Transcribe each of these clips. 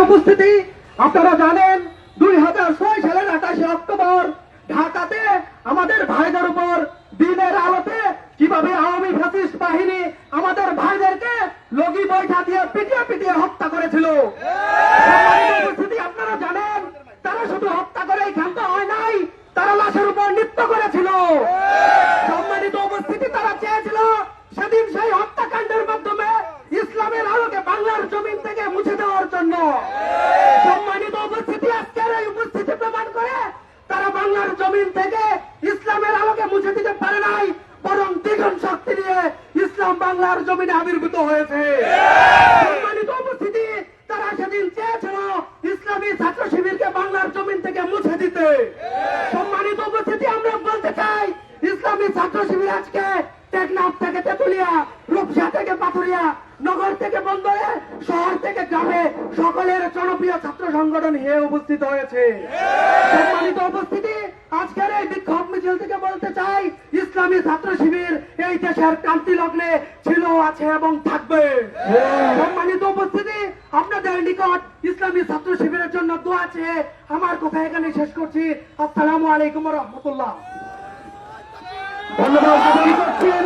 উপস্থিতি আপনারা জানেন 2006 সালের 28 অক্টোবর ঢাকাতে আমাদের ভাইদের উপর দিনের আলোতে কিভাবে আওয়ামী ফ্যাসিস্ট বাহিনী আমাদের ভাইদেরকে লগি বৈঠা দিয়ে পিটিয়ে পিটিয়ে হত্যা করেছিল। উপস্থিতি আপনারা জানেন তারা শুধু হত্যা করেই ক্ষান্ত হয় নাই, তারা লাশের উপর নৃত্য করেছিল। সম্মানিত উপস্থিতি, তারা চেয়েছিল সেদিন সেই হত্যাকাণ্ডের মাধ্যমে ইসলামের আলোকে বাংলার জমিন থেকে মুছে দেওয়ার জন্য। সম্মানিত উপস্থিতি, আজকের এই উপস্থিতি প্রমাণ করে তারা বাংলার জমিন থেকে ইসলামের আলোকে মুছে দিতে পারে নাই, বরং দ্বিগুণ শক্তি নিয়ে ইসলাম বাংলার জমিনে আবির্ভূত হয়েছে। সম্মানিত উপস্থিতি, তারা সেদিন চেয়েছিল ইসলামী ছাত্র শিবিরকে বাংলার জমিন থেকে মুছে দিতে। সম্মানিত উপস্থিতি, আমরা বলতে চাই ইসলামী ছাত্র শিবির আজকে টেকনাফ থেকে তেতুলিয়া, রূপসা থেকে পাথুরিয়া, নগর থেকে বন্দরে, শহর থেকে গ্রামে সকলের জনপ্রিয় ছাত্র সংগঠন হয়ে উপস্থিত হয়েছে। সম্মানিত উপস্থিতি, আজকের এই বিক্ষোভ মিছিল থেকে বলতে চাই ইসলামী ছাত্র শিবির এই দেশের ক্রান্তি লগ্নে ছিল, আছে এবং থাকবে। সম্মানিত উপস্থিতি, আপনাদের নিকট ইসলামী ছাত্র শিবিরের জন্য দোয়া চেয়ে আমার কথা এখানে শেষ করছি। আসসালামু আলাইকুম ওয়া রাহমাতুল্লাহ। ধন্যবাদ জ্ঞাপন করছেন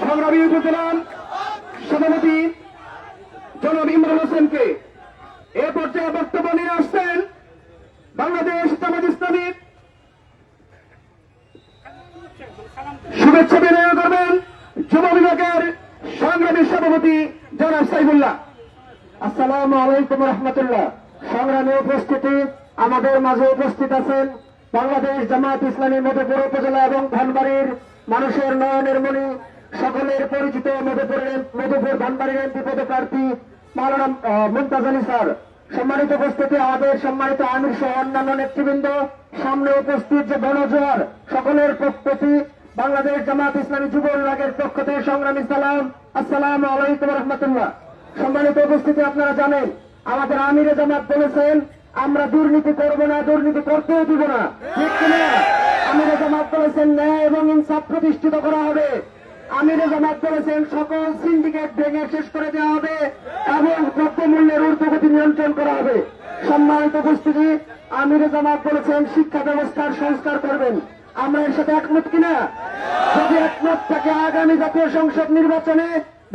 সংগ্রামী উপজেলা সভাপতি জনাব ইমরান হোসেনকে। এ পর্যায়ে বক্তব্য নিয়ে আসছেন বাংলাদেশ জামাত ইসলামী শুভেচ্ছা বিনিময় করবেন যুব বিভাগের সংগ্রামী সভাপতি জনাব সাইফুল্লাহ। আসসালামু আলাইকুম রহমতুল্লাহ। সংগ্রামী উপস্থিতি, আমাদের মাঝে উপস্থিত আছেন বাংলাদেশ জামাত ইসলামী মধুপুর উপজেলা এবং ধনবাড়ির মানুষের নয়নের মণি, সকলের পরিচিত মধুপুর ধনবাড়ির এমপি পদপ্রার্থী মাওলানা মুমতাজ আলী স্যার। সম্মানিত উপস্থিতি, আমাদের সম্মানিত আমির সহ অন্যান্য নেতৃবৃন্দ, সামনে উপস্থিত যে গণজোয়ার, সকলের প্রতি বাংলাদেশ জামাত ইসলামী যুব বিভাগের পক্ষ থেকে সংগ্রামী সালাম। আসসালামু আলাইকুম রহমতুল্লাহ। সম্মানিত উপস্থিতি, আপনারা জানেন আমাদের আমিরে জামাত বলেছেন আমরা দুর্নীতি করব না, দুর্নীতি করতেও দিব না, ঠিক কিনা? আমিরে জামাত বলেছেন ন্যায় এবং ইনসাফ প্রতিষ্ঠিত করা হবে। আমিরে জামাত বলেছেন সকল সিন্ডিকেট ভেঙে শেষ করে দেওয়া হবে এবং দ্রব্যমূল্যের ঊর্ধ্বগতি নিয়ন্ত্রণ করা হবে। সম্মানিত উপস্থিতি, আমিরে জামাত বলেছেন শিক্ষা ব্যবস্থার সংস্কার করবেন। আমরা এর সাথে একমত কিনা? যদি একমত থাকে, আগামী জাতীয় সংসদ নির্বাচনে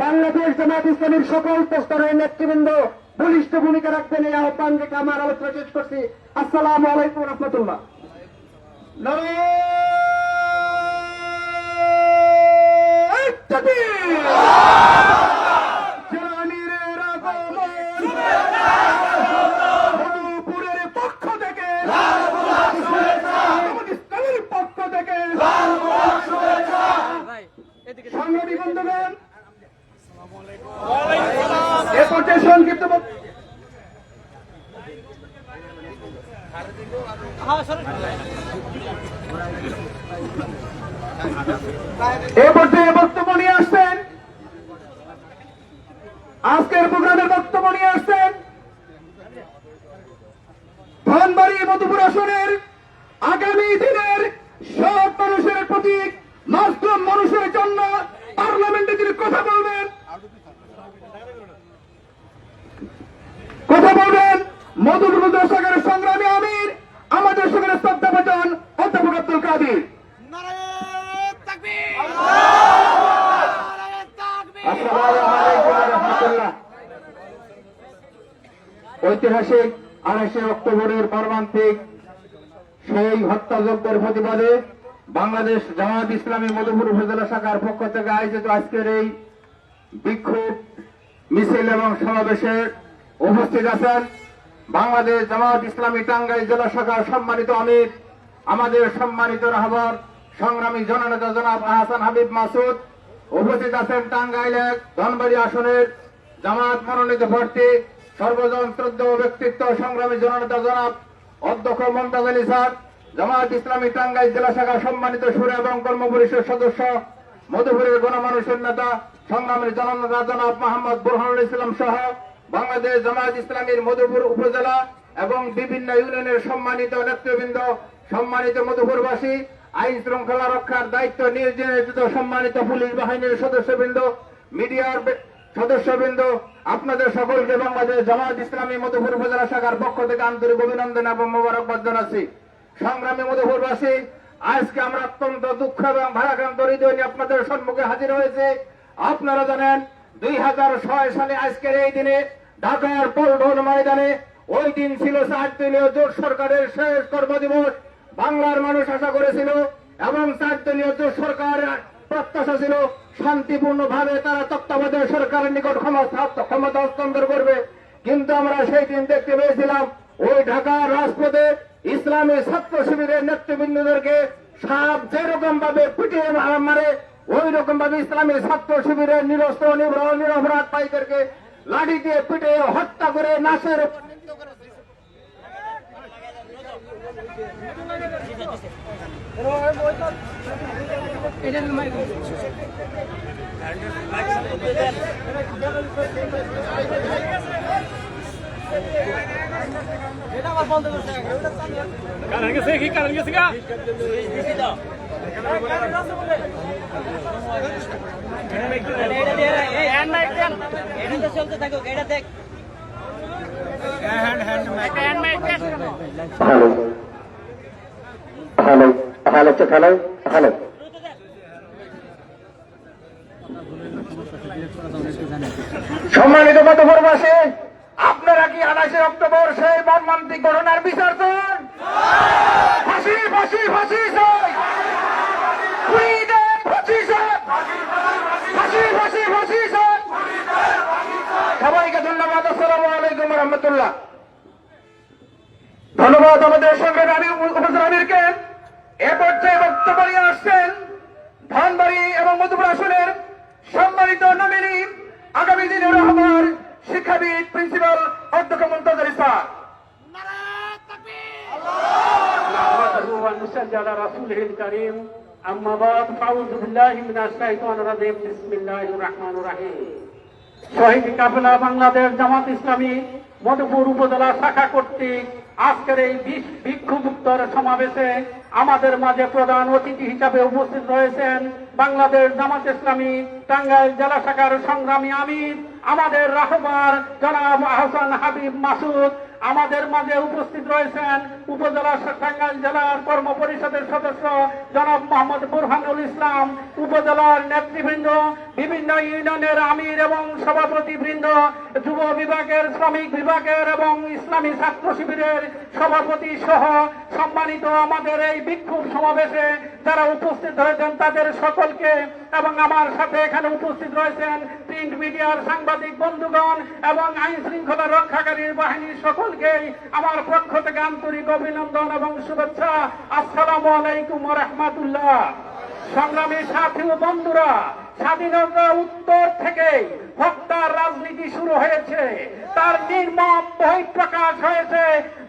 বাংলাদেশ জামাত ইসলামীর সকল স্তরের নেতৃবৃন্দ বলিষ্ঠ ভূমিকা রাখবেন, এই আহ্বান রেখে আমার আলোচনা শেষ করছি। আসসালামু আলাইকুম রহমতুল্লাহ। পক্ষ থেকে সংগ্রামী বন্ধুগণ, এ পর্যায়ে সংক্ষিপ্ত বক্তব্য নিয়ে আসছেন, আজকের প্রোগ্রামের বক্তব্য নিয়ে আসছেন ধনবাড়ি মধুপুর আসনের আগামী দিনের সব মানুষের প্রতীক, মাসলুম মানুষের জন্য পার্লামেন্টে তিনি কথা বলবেন মধুপুর দর্শকের সংগ্রামী আমির, আমাদের সঙ্গে শ্রদ্ধাভাজন অধ্যাপক আব্দুল কাদের। ঐতিহাসিক 28 অক্টোবরের মর্মান্তিক সেই হত্যাযজ্ঞের প্রতিবাদে বাংলাদেশ জামাত ইসলামী মধুপুর উপজেলা শাখার পক্ষ থেকে আয়োজিত আজকের এই বিক্ষোভ মিছিল এবং সমাবেশে উপস্থিত আছেন বাংলাদেশ জামাত ইসলামী টাঙ্গাইল জেলা শাখার সম্মানিত আমির, আমাদের সম্মানিত রাহবার সংগ্রামী জননেতা জনাব আহসান হাবিব মাসুদ। উপস্থিত আছেন টাঙ্গাইল 1 ধনবাড়ি আসনের জামাত মনোনীত প্রার্থী সর্বজন শ্রদ্ধেয় ব্যক্তিত্ব সংগ্রামী জননেতা জনাব অধ্যক্ষ মুমতাজ আলী স্যার, জামাত ইসলামী টাঙ্গাইল জেলা শাখার সম্মানিত সুর এবং কর্ম পরিষদ সদস্য, মধুপুরের গণমানুষের নেতা সংগ্রামী জননেতা জনাব মোহাম্মদ বুরহানুল ইসলাম সহ বাংলাদেশ জামাত ইসলামীর মধুপুর উপজেলা এবং বিভিন্ন ইউনিয়নের সম্মানিত নেতৃবৃন্দ, সম্মানিত মধুপুরবাসী, আইন শৃঙ্খলা রক্ষার দায়িত্ব নিয়োজিত সম্মানিত পুলিশ বাহিনীর সদস্যবৃন্দ, মিডিয়ার সদস্যবৃন্দ, আপনাদের সকলকে বাংলাদেশ জামাত ইসলামী মধুপুর উপজেলা শাখার পক্ষ থেকে আন্তরিক অভিনন্দন এবং মোবারকবাদ জানাচ্ছি। সংগ্রামী মধুপুরবাসী, আজকে আমরা অত্যন্ত দুঃখ এবং ভারাক্রান্ত হৃদয় নিয়ে আপনাদের সম্মুখে হাজির হয়েছে। আপনারা জানেন 2006 সালে আজকের এই দিনে ঢাকার পল্টন ময়দানে ওই দিন ছিল 4 দলীয় জোট সরকারের শেষ কর্মদিবস। বাংলার মানুষ আশা করেছিল এবং 4 দলীয় জোট সরকার প্রত্যাশা ছিল শান্তিপূর্ণভাবে তারা তত্ত্বাবধায়ক সরকারের নিকট ক্ষমতা হস্তান্তর করবে। কিন্তু আমরা সেই দিন দেখতে পেয়েছিলাম ওই ঢাকার রাজপথে ইসলামী ছাত্র শিবিরের নেতৃবৃন্দদেরকে সাপ যেরকম ভাবে পিটিয়ে মারে, ওই রকম ভাবে ইসলামী ছাত্র শিবিরের নিরস্ত্র নিরপরাধ ভাইদেরকে লাঠি দিয়ে পিটিয়ে হত্যা করে নাশের উপর নৃত্য করেছে। কারণ গেছে কি কারণ গেছে গা চলতে থাকুক এটা দেখ সম্মানিত মধুপুরবাসী, আপনারা কি 28 অক্টোবর সেই মর্মান্তিক ঘটনার বিচার চান? ফাঁসি ফাঁসি ফাঁসি চাই, ফাঁসি চাই, ফাঁসি ফাঁসি ফাঁসি চাই। সবাইকে ধন্যবাদ। আসসালামু আলাইকুম রহমতুল্লাহ। ধন্যবাদ আমাদের সংগ্রামী উপজেলা আমিরকে। এ পর্যায়ে বক্তব্য নিয়ে আসছেন ধনবাড়ী এবং মধুপুর আসনের সম্মানিত নমিনি, আগামী দিনের আমার শিক্ষাবিদ প্রিন্সিপাল অধ্যক্ষ মুনতাজার ইসলাম। শহীদ কাফেলা বাংলাদেশ জামাত ইসলামী মধুপুর উপজেলা শাখা কর্তৃক আজকের এই বিক্ষোভোত্তর সমাবেশে আমাদের মাঝে প্রধান অতিথি হিসাবে উপস্থিত রয়েছেন বাংলাদেশ জামাত ইসলামী টাঙ্গাইল জেলা শাখার সংগ্রামী আমির আমাদের রাহবার জনাব আহসান হাবিব মাসুদ। আমাদের মাঝে উপস্থিত রয়েছেন উপজেলা টাঙ্গাইল জেলার কর্ম পরিষদের সদস্য জনাব মোহাম্মদ বুরহানুল ইসলাম, উপজেলার নেতৃবৃন্দ, বিভিন্ন ইউনিয়নের আমির এবং সভাপতিবৃন্দ, যুব বিভাগের, শ্রমিক বিভাগের এবং ইসলামী ছাত্র শিবিরের সভাপতি সহ সম্মানিত আমাদের এই বিক্ষোভ সমাবেশে যারা উপস্থিত হয়েছেন তাদের সকলকে এবং আমার সাথে এখানে উপস্থিত রয়েছেন প্রিন্ট মিডিয়ার সাংবাদিক বন্ধুগণ এবং আইন শৃঙ্খলা রক্ষাকারী বাহিনীর সকলকে আমার পক্ষ থেকে আন্তরিক অভিনন্দন এবং শুভেচ্ছা। আসসালামু আলাইকুম ওয়া রাহমাতুল্লাহ। সংগ্রামী সাথী ও বন্ধুরা, স্বাধীনতা উত্তর থেকে হত্যার রাজনীতি শুরু হয়েছে। তার নির্মম বহিঃপ্রকাশ হয়েছে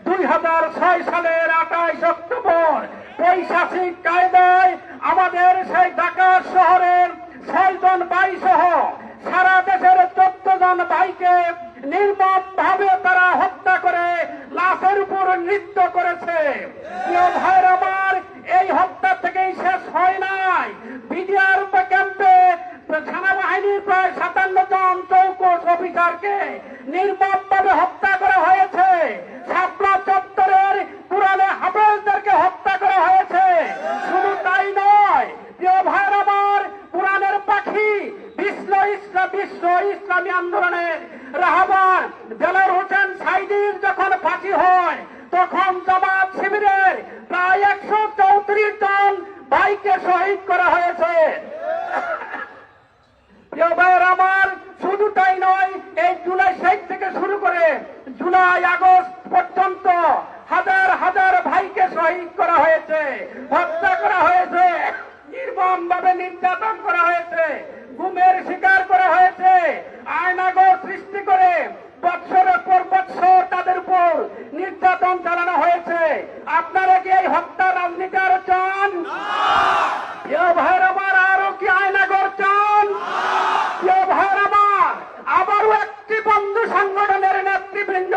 2006 সালের 28 অক্টোবর। পৈশাচিক কায়দায় আমাদের সেই ঢাকা শহরের 6 জন ভাই সহ সারা দেশের 14 জন ভাইকে নির্মম ভাবে তারা হত্যা করে লাশের উপর নৃত্য করেছে। প্রিয় ভাইর আমার, এই হত্যা থেকেই শেষ হয় নাই। বিডিআর ক্যাম্পে সেনাবাহিনীর প্রায় 57 জন চৌকস অফিসারকে নির্মম ভাবে হত্যা করা হয়েছে। শাপলা চত্বরের পুরানে হাফেজদেরকে হত্যা করা হয়েছে। শুধু তাই নয়, প্রিয় ভাইর আমার, পুরানের পাখি বিশ্ব ইসলামী আন্দোলনের রাহবার দেলোয়ার হোসেন সাইদির যখন ফাঁসি হয় তখন জামাত শিবিরের প্রায় 134 জন ভাইকে শহীদ করা হয়েছে। প্রিয় ভাইয়ের আমার, শুধু তাই নয়, এই জুলাই 6 থেকে শুরু করে জুলাই আগস্ট পর্যন্ত হাজার হাজার ভাইকে শহীদ করা হয়েছে, হত্যা করা হয়েছে, নির্মম ভাবে নির্যাতন করা হয়েছে, গুমের শিকার করা হয়েছে, আয়নাগর সৃষ্টি করে বৎসরের পর বৎসর তাদের উপর নির্যাতন চালানো হয়েছে। আপনারা কি এই হত্যা রাজনীতি আরো চান? প্রিয় ভাইয়ের আমার, আরো কি আয়নাগর চান? প্রিয় ভাইয়ের আমার, আবারও একটি বন্ধু সংগঠনের নেতৃবৃন্দ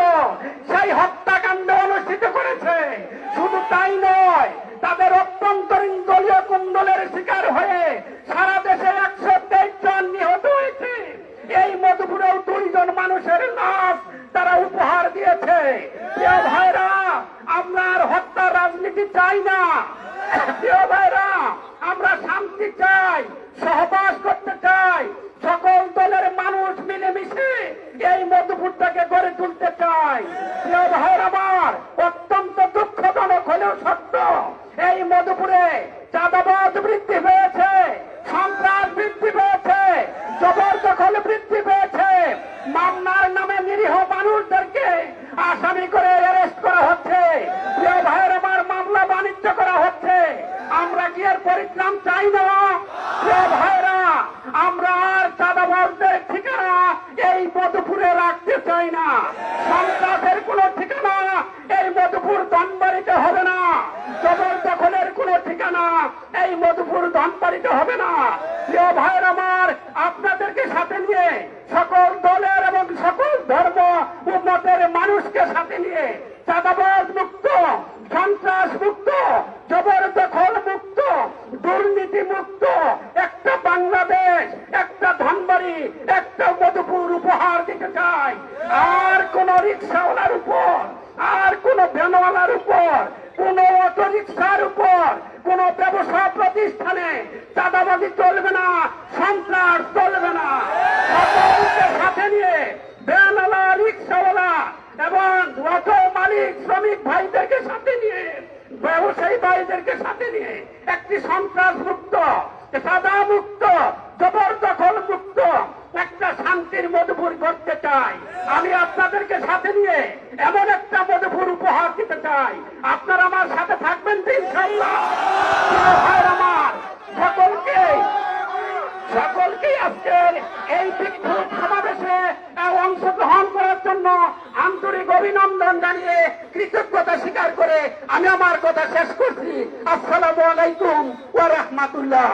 সেই হত্যাকাণ্ড অনুষ্ঠিত করেছে। শুধু তাই নয়, তাদের অভ্যন্তরীণ দলীয় কুণ্ডলের শিকার হয়ে সারা দেশে 123 জন নিহত হয়েছে। এই মতো হয়েছে। প্রিয় ভাইরা, আমরা আর হত্যার রাজনীতি চাই না। প্রিয় ভাইরা, আমরা শান্তি চাই, সহবাস করতে চাই, সকল দলের মানুষ মিলেমিশে এই মধুপুরটাকে গড়ে তুলতে চাই। প্রিয় ভাইরা আমার, অত্যন্ত দুঃখজনক হলেও সত্য, এই মধুপুরে চাঁদাবাজ বৃদ্ধি পেয়েছে, সন্ত্রাস বৃদ্ধি পেয়েছে, জবরদখল বৃদ্ধি পেয়েছে। মামলার নামে নিরীহ মানুষদেরকে আসামি করে অ্যারেস্ট করা হচ্ছে। প্রিয় ভাইয়ের আমার, মামলা বাণিজ্য করা হচ্ছে। আমরা কি এর পরিত্রাণ চাই না? প্রিয় ভাইরা, আমরা আর চাঁদাবাজদের ঠিকানা এই মধুপুরে রাখতে চাই না। সন্ত্রাসের কোন ঠিকানা এই মধুপুর ধনবাড়িতে হবে না। জবরদখলের কোন ঠিকানা এই মধুপুর ধনবাড়িতে হবে না। প্রিয় ভাইয়ের আমার, আপনাদেরকে সাথে নিয়ে, সকল দলের এবং সকল ধর্ম উন্নতের মানুষকে সাথে নিয়ে চাঁদাবাজ মুক্ত, সন্ত্রাস মুক্ত, জবরদখল মুক্ত, দুর্নীতি মুক্ত একটা বাংলাদেশ, একটা ধনবাড়ি, একটা মধুপুর উপহার দিতে চাই। আর কোন রিক্সাওয়ালার উপর, আর কোন ভ্যানওয়ালার উপর, কোন অটো রিক্সার উপর, কোন ব্যবসা প্রতিষ্ঠানে চাঁদাবাজি চলবে না, সন্ত্রাস চলবে না। সকলকে সাথে নিয়ে ভ্যানওয়ালা, রিক্সাওয়ালা এবং অটো মালিক, শ্রমিক ভাইদেরকে সাথে নিয়ে, ব্যবসায়ী ভাইদেরকে সাথে নিয়ে একটি সন্ত্রাস মুক্ত, চাঁদা মুক্ত, জবরদখল মুক্ত একটা শান্তির মধুপুর করতে চাই। আমি আপনাদেরকে সাথে নিয়ে এমন একটা মধুপুর উপহার দিতে চাই। আপনারা আমার সাথে থাকবেন তো ইনশাআল্লাহ? প্রিয় ভাইয়ের আমার, সকলকে আজকের এই বিক্ষোভ সমাবেশে অংশগ্রহণ করার জন্য আন্তরিক অভিনন্দন জানিয়ে, কৃতজ্ঞতা স্বীকার করে আমি আমার কথা শেষ করছি। আসসালামু আলাইকুম ওয়া রাহমাতুল্লাহ।